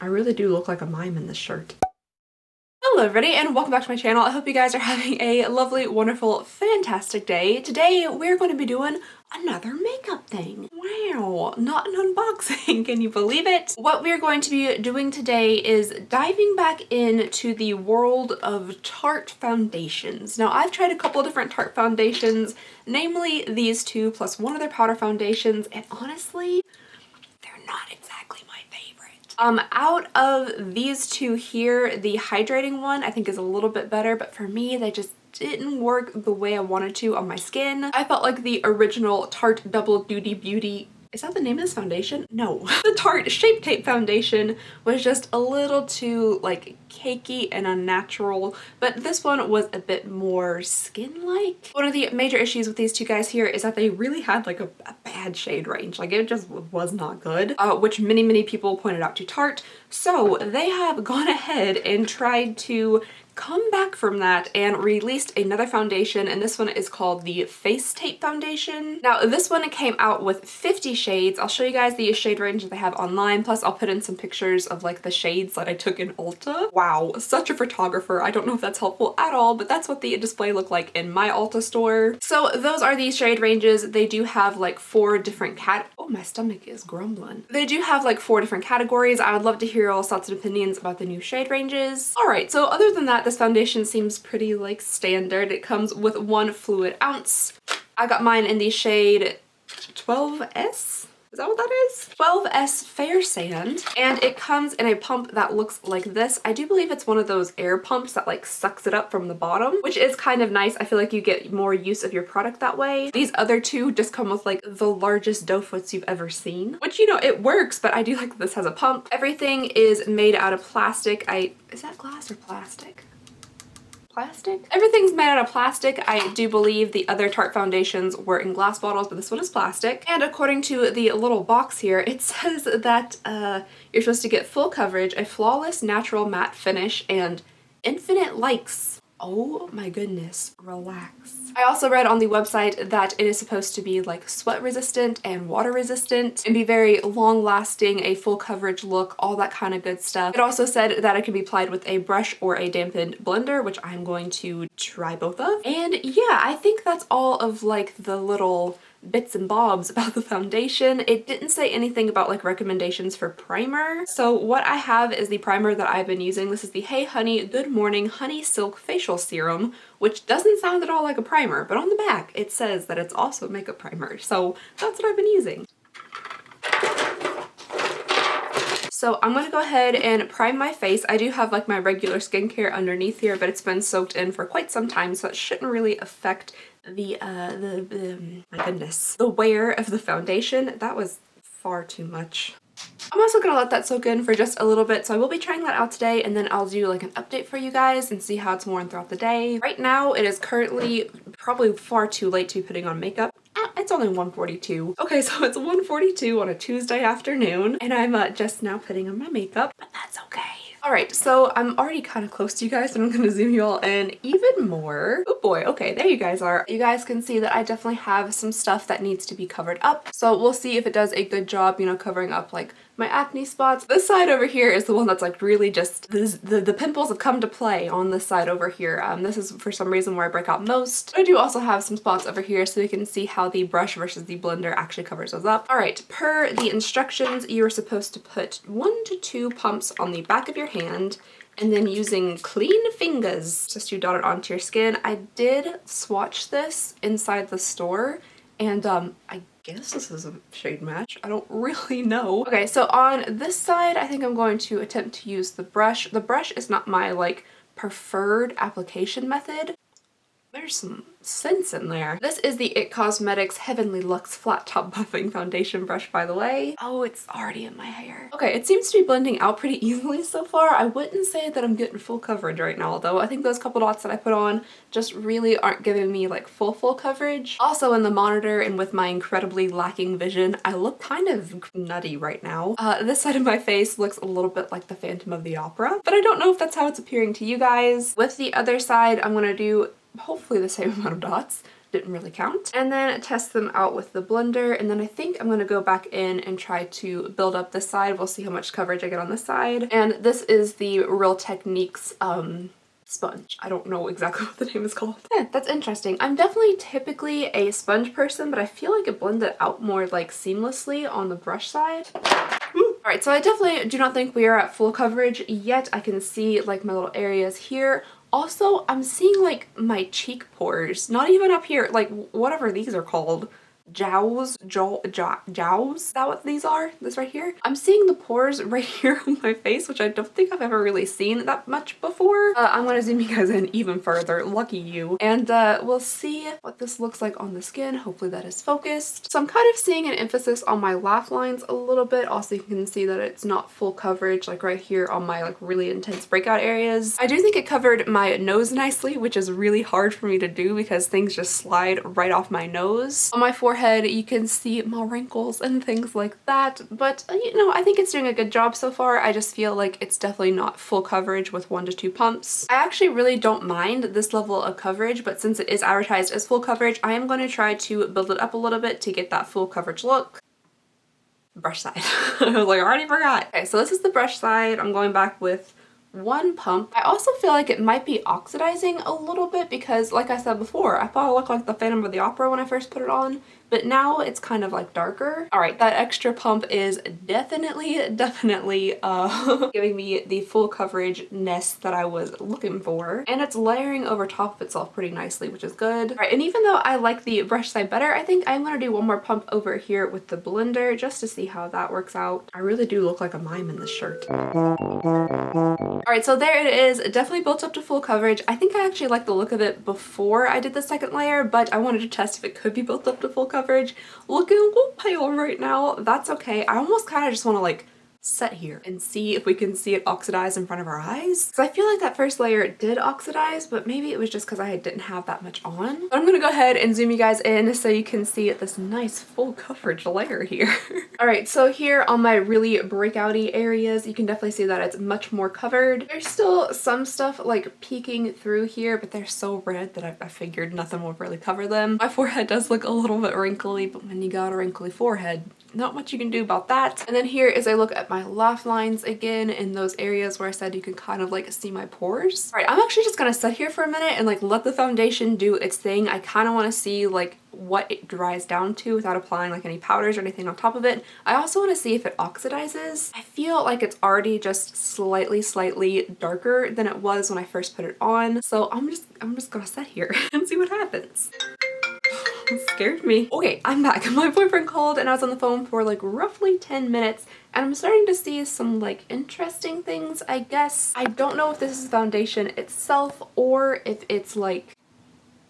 I really do look like a mime in this shirt. Hello everybody and welcome back to my channel. I hope you guys are having a lovely, wonderful, fantastic day. Today we're going to be doing another makeup thing. Wow, not an unboxing, can you believe it? What we're going to be doing today is diving back into the world of Tarte foundations. Now I've tried a couple of different Tarte foundations, namely these two plus one of their powder foundations, and honestly, they're not exactly my favorite. Out of these two here, the hydrating one I think is a little bit better, but for me, they just didn't work the way I wanted to on my skin. I felt like the original Tarte Double Duty Beauty, is that the name of this foundation? No. The Tarte Shape Tape foundation was just a little too like cakey and unnatural, but this one was a bit more skin-like. One of the major issues with these two guys here is that they really had like a bad shade range. Like it just was not good, which many people pointed out to Tarte. So they have gone ahead and tried to come back from that and released another foundation, and this one is called the Face Tape Foundation. Now this one came out with 50 shades. I'll show you guys the shade range that they have online, plus I'll put in some pictures of like the shades that I took in Ulta. Wow, such a photographer. I don't know if that's helpful at all, but that's what the display looked like in my Ulta store. So those are the shade ranges. They do have like 4 different oh, my stomach is grumbling. They do have like 4 different categories. I would love to hear all thoughts and opinions about the new shade ranges. All right, so other than that, this foundation seems pretty like standard. It comes with 1 fluid ounce. I got mine in the shade 12S. Is that what that is? 12S Fair Sand, and it comes in a pump that looks like this. I do believe it's one of those air pumps that like sucks it up from the bottom, which is kind of nice. I feel like you get more use of your product that way. These other two just come with like the largest doe foots you've ever seen, which, you know, it works, but I do like that this has a pump. Everything is made out of plastic. Is that glass or plastic? Plastic? Everything's made out of plastic. I do believe the other Tarte foundations were in glass bottles, but this one is plastic. And according to the little box here, it says that you're supposed to get full coverage, a flawless natural matte finish, and infinite likes. Oh my goodness, relax. I also read on the website that it is supposed to be like sweat resistant and water resistant and be very long lasting, a full coverage look, all that kind of good stuff. It also said that it can be applied with a brush or a dampened blender, which I'm going to try both of. And yeah, I think that's all of like the little bits and bobs about the foundation. It didn't say anything about like recommendations for primer. So what I have is the primer that I've been using. This is the Hey Honey Good Morning Honey Silk Facial Serum, which doesn't sound at all like a primer, but on the back it says that it's also makeup primer. So that's what I've been using. So I'm gonna go ahead and prime my face. I do have like my regular skincare underneath here, but it's been soaked in for quite some time, so it shouldn't really affect my goodness, the wear of the foundation. That was far too much. I'm also gonna let that soak in for just a little bit, so I will be trying that out today, and then I'll do like an update for you guys and see how it's worn throughout the day. Right now, it is currently probably far too late to be putting on makeup. It's only 1:42. Okay, so it's 1:42 on a Tuesday afternoon, and I'm just now putting on my makeup, but that's okay. Alright, so I'm already kind of close to you guys, and I'm going to zoom you all in even more. Oh boy, okay, there you guys are. You guys can see that I definitely have some stuff that needs to be covered up, so we'll see if it does a good job, you know, covering up like my acne spots. This side over here is the one that's like really just, the pimples have come to play on this side over here. This is for some reason where I break out most. I do also have some spots over here so you can see how the brush versus the blender actually covers those up. Alright, per the instructions, you are supposed to put 1 to 2 pumps on the back of your hand, and then using clean fingers just to dot it onto your skin. I did swatch this inside the store, and I guess this is a shade match. I don't really know. Okay, so on this side, I think I'm going to attempt to use the brush. The brush is not my like preferred application method. There's some sense in there. This is the IT Cosmetics Heavenly Luxe Flat Top Buffing Foundation brush, by the way. Oh, it's already in my hair. Okay, it seems to be blending out pretty easily so far. I wouldn't say that I'm getting full coverage right now, though. I think those couple dots that I put on just really aren't giving me like full coverage. Also in the monitor and with my incredibly lacking vision, I look kind of nutty right now. This side of my face looks a little bit like the Phantom of the Opera, but I don't know if that's how it's appearing to you guys. With the other side, I'm gonna do hopefully the same amount of dots, didn't really count. And then test them out with the blender, and then I think I'm gonna go back in and try to build up this side. We'll see how much coverage I get on this side. And this is the Real Techniques sponge. I don't know exactly what the name is called. Yeah, that's interesting. I'm definitely typically a sponge person, but I feel like it blended out more like seamlessly on the brush side. Alright, so I definitely do not think we are at full coverage yet. I can see like my little areas here. Also, I'm seeing like my cheek pores, not even up here, like whatever these are called. Jowls? Jowls? Is that what these are? This right here? I'm seeing the pores right here on my face, which I don't think I've ever really seen that much before. I'm gonna zoom you guys in even further. Lucky you. And we'll see what this looks like on the skin. Hopefully that is focused. So I'm kind of seeing an emphasis on my laugh lines a little bit. Also, you can see that it's not full coverage, like right here on my like really intense breakout areas. I do think it covered my nose nicely, which is really hard for me to do because things just slide right off my nose. On my forehead, you can see my wrinkles and things like that, but you know, I think it's doing a good job so far. I just feel like it's definitely not full coverage with 1 to 2 pumps. I actually really don't mind this level of coverage, but since it is advertised as full coverage, I am going to try to build it up a little bit to get that full coverage look. Brush side. I was like, I already forgot. Okay, so this is the brush side. I'm going back with 1 pump. I also feel like it might be oxidizing a little bit because, like I said before, I thought it looked like the Phantom of the Opera when I first put it on, but now it's kind of like darker. All right, that extra pump is definitely giving me the full coverage-ness that I was looking for, and it's layering over top of itself pretty nicely, which is good. All right, and even though I like the brush side better, I think I'm gonna do 1 more pump over here with the blender just to see how that works out. I really do look like a mime in this shirt. Alright, so there it is. It definitely built up to full coverage. I think I actually liked the look of it before I did the second layer, but I wanted to test if it could be built up to full coverage. Looking a little pale right now. That's okay. I almost kind of just want to like set here and see if we can see it oxidize in front of our eyes. Because I feel like that first layer did oxidize, but maybe it was just because I didn't have that much on. But I'm gonna go ahead and zoom you guys in so you can see this nice full coverage layer here. All right, so here on my really breakouty areas, you can definitely see that it's much more covered. There's still some stuff like peeking through here, but they're so red that I figured nothing will really cover them. My forehead does look a little bit wrinkly, but when you got a wrinkly forehead, not much you can do about that. And then here is a look at my laugh lines again in those areas where I said you can kind of like see my pores. All right, I'm actually just gonna sit here for a minute and like let the foundation do its thing. I kind of want to see like what it dries down to without applying like any powders or anything on top of it. I also want to see if it oxidizes. I feel like it's already just slightly darker than it was when I first put it on. So I'm just gonna sit here and see what happens. Scared me. Okay, I'm back. My boyfriend called and I was on the phone for like roughly 10 minutes and I'm starting to see some like interesting things, I guess. I don't know if this is foundation itself or if it's like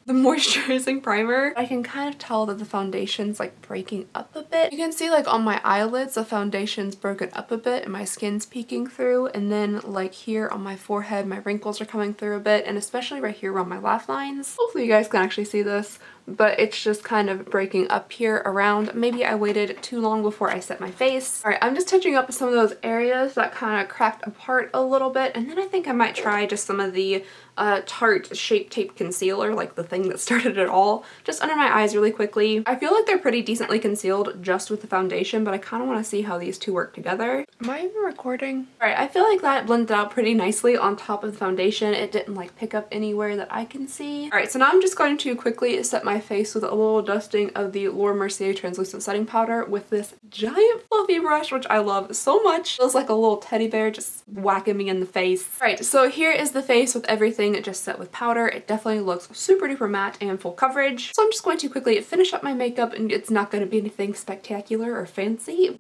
the moisturizing primer. I can kind of tell that the foundation's like breaking up a bit. You can see like on my eyelids the foundation's broken up a bit and my skin's peeking through, and then like here on my forehead my wrinkles are coming through a bit, and especially right here around my laugh lines. Hopefully you guys can actually see this, but it's just kind of breaking up here around. Maybe I waited too long before I set my face. All right, I'm just touching up some of those areas that kind of cracked apart a little bit, and then I think I might try just some of the Tarte Shape Tape Concealer, like the thing that started it all, just under my eyes really quickly. I feel like they're pretty decently concealed just with the foundation, but I kind of want to see how these two work together. Am I even recording? All right, I feel like that blended out pretty nicely on top of the foundation. It didn't like pick up anywhere that I can see. All right, so now I'm just going to quickly set my face with a little dusting of the Laura Mercier translucent setting powder with this giant fluffy brush, which I love so much. Feels like a little teddy bear just whacking me in the face. All right, so here is the face with everything just set with powder. It definitely looks super duper matte and full coverage. So I'm just going to quickly finish up my makeup, and it's not going to be anything spectacular or fancy,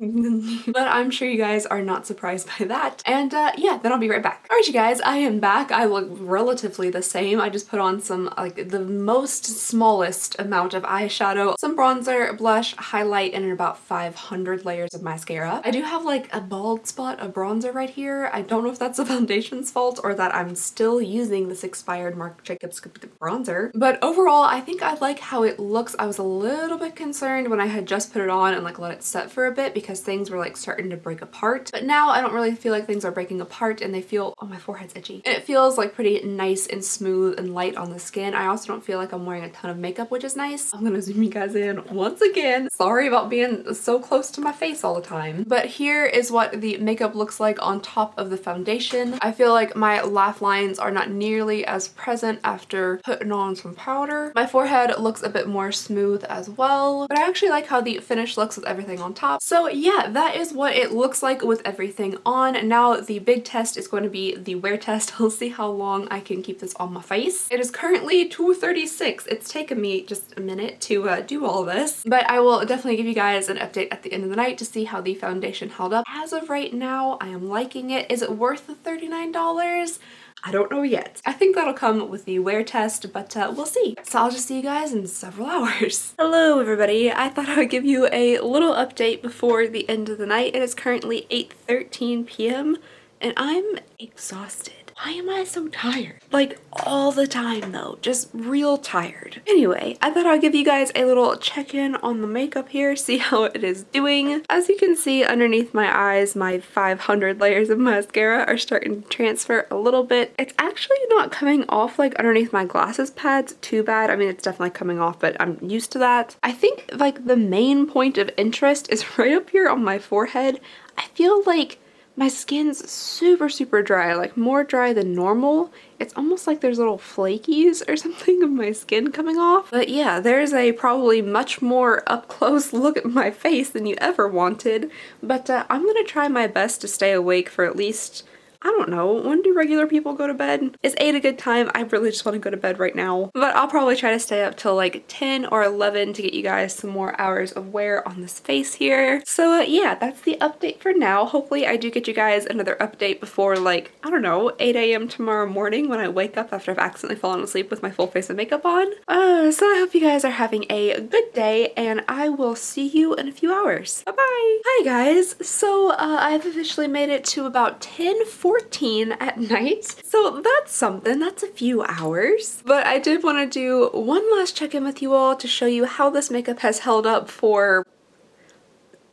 but I'm sure you guys are not surprised by that. And yeah, then I'll be right back. All right, you guys, I am back. I look relatively the same. I just put on some like the most smallest amount of eyeshadow, some bronzer, blush, highlight, and about 500 layers of mascara. I do have like a bald spot of bronzer right here. I don't know if that's the foundation's fault or that I'm still using this expired Marc Jacobs bronzer, but overall I think I like how it looks. I was a little bit concerned when I had just put it on and like let it set for a bit because things were like starting to break apart, but now I don't really feel like things are breaking apart, and they feel, oh, my forehead's itchy, and it feels like pretty nice and smooth and light on the skin. I also don't feel like I'm wearing a ton of makeup which is nice. I'm gonna zoom you guys in once again. Sorry about being so close to my face all the time. But here is what the makeup looks like on top of the foundation. I feel like my laugh lines are not nearly as present after putting on some powder. My forehead looks a bit more smooth as well, but I actually like how the finish looks with everything on top. So yeah, that is what it looks like with everything on. Now the big test is going to be the wear test. We'll see how long I can keep this on my face. It is currently 2:36. It's taken me just a minute to do all this, but I will definitely give you guys an update at the end of the night to see how the foundation held up. As of right now, I am liking it. Is it worth the $39? I don't know yet. I think that'll come with the wear test, but we'll see. So I'll just see you guys in several hours. Hello everybody. I thought I would give you a little update before the end of the night. It is currently 8:13 p.m. and I'm exhausted. Why am I so tired? Like all the time though, just real tired. Anyway, I thought I'd give you guys a little check-in on the makeup here, see how it is doing. As you can see underneath my eyes, my 500 layers of mascara are starting to transfer a little bit. It's actually not coming off like underneath my glasses pads too bad. I mean, it's definitely coming off, but I'm used to that. I think like the main point of interest is right up here on my forehead. I feel like my skin's super dry, like more dry than normal. It's almost like there's little flakies or something of my skin coming off. But yeah, there's a probably much more up close look at my face than you ever wanted. But I'm gonna try my best to stay awake for at least, I don't know, when do regular people go to bed? Is 8 a good time? I really just want to go to bed right now. But I'll probably try to stay up till like 10 or 11 to get you guys some more hours of wear on this face here. So yeah, that's the update for now. Hopefully I do get you guys another update before like, I don't know, 8 a.m. tomorrow morning when I wake up after I've accidentally fallen asleep with my full face of makeup on. So I hope you guys are having a good day and I will see you in a few hours. Bye-bye! Hi guys! So I've officially made it to about 10:14 at night. So that's something, that's a few hours. But I did want to do one last check-in with you all to show you how this makeup has held up for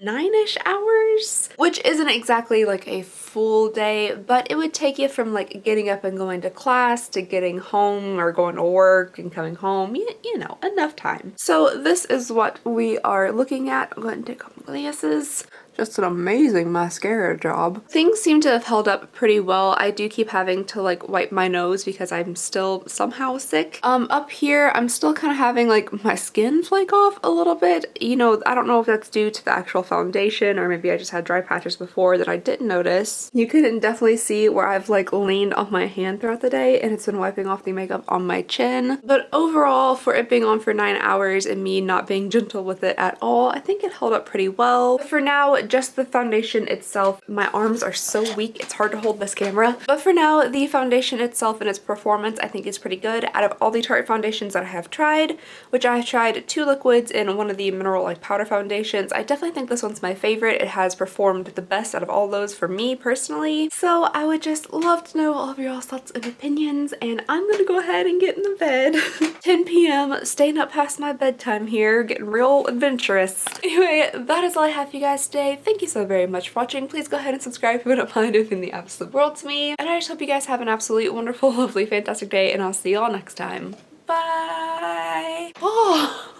9-ish hours, which isn't exactly like a full day, but it would take you from like getting up and going to class to getting home or going to work and coming home, you know, enough time. So this is what we are looking at. I'm going to take off my glasses. Just an amazing mascara job. Things seem to have held up pretty well. I do keep having to like wipe my nose because I'm still somehow sick. Up here, I'm still kind of having like my skin flake off a little bit. You know, I don't know if that's due to the actual foundation or maybe I just had dry patches before that I didn't notice. You can definitely see where I've like leaned on my hand throughout the day and it's been wiping off the makeup on my chin. But overall, for it being on for 9 hours and me not being gentle with it at all, I think it held up pretty well. But for now, just the foundation itself, my arms are so weak, it's hard to hold this camera. But for now, the foundation itself and its performance I think is pretty good. Out of all the Tarte foundations that I have tried, which I've tried 2 liquids and one of the mineral like powder foundations, I definitely think this one's my favorite. It has performed the best out of all those for me personally. So I would just love to know all of your thoughts and opinions, and I'm gonna go ahead and get in the bed. 10 p.m. staying up past my bedtime here, getting real adventurous. Anyway, that is all I have for you guys today. Thank you so very much for watching. Please go ahead and subscribe if you wouldn't mind. It would mean the absolute world to me. And I just hope you guys have an absolutely wonderful, lovely, fantastic day, and I'll see you all next time. Bye! Oh,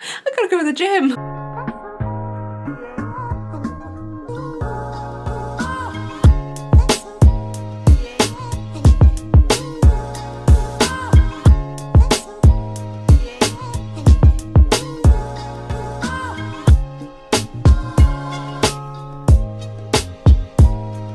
I gotta go to the gym.